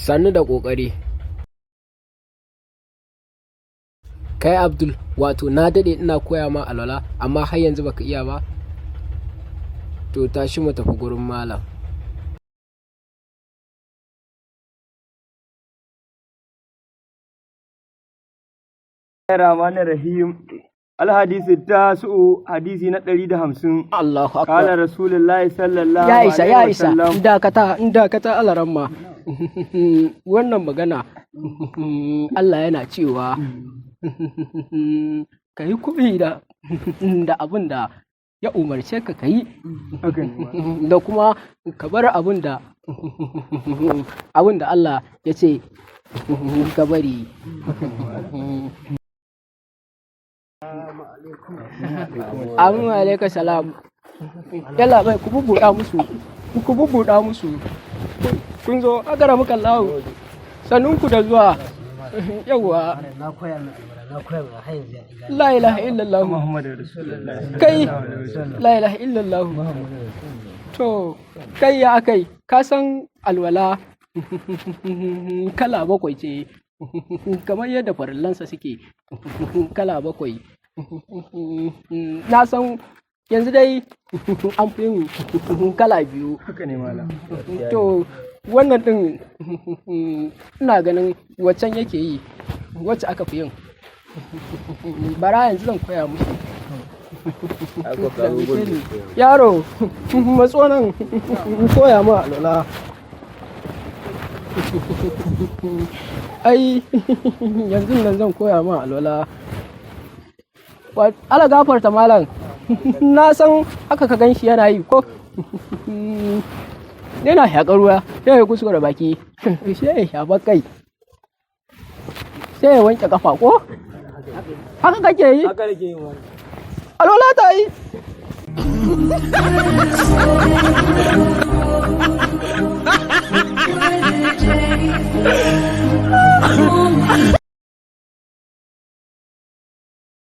sannu da ƙoƙari. Kai Abdul, wato na daɗe ina koya ma alwala amma har yanzu baka iya ba? To tashi mu tafi gurin malam. Rahman Rahim. Alhadisi tasu'u hadisi na 150. Allahu akbar. Kala Rasulullahi sallallahu Ya alaihi isa ya isa. wasallam. Dakata alaramma. Wannan magana Allah yana cewa ka yi kuɗi da abin da ya umarce ka yi da kuma ka bar abin da Allah ya ce ka bari. Amin alaika salam. Yalla bai ku bubbuɗa musu. Kun zo agara muka lawo. Sannunku da zuwa. Yawwa. La ilaha illallah Muhammadu Rasulullah. kai la ilaha illallah. To kai ya akai ka san alwala kala bakwai ce kamar yadda farillansa suke kala bakwai. Na san yanzu dai an fi yin kala biyu. Haka ne malam. To wannan din ina ganin waccan yake yi wacce aka fi yin. Bara yanzu zan koya musu. Yaro matso nan koya ma alwala. Ai yanzu nan zan koya ma alwala. Ala gafarta malam. Na san haka ka ganshi yana yi ko yana shaƙar ruwa sai ya kuskure baki sai ya shafa kai sai ya wanke kafa ko haka kake yi? Haka nake yi malam. Alwala ta yi.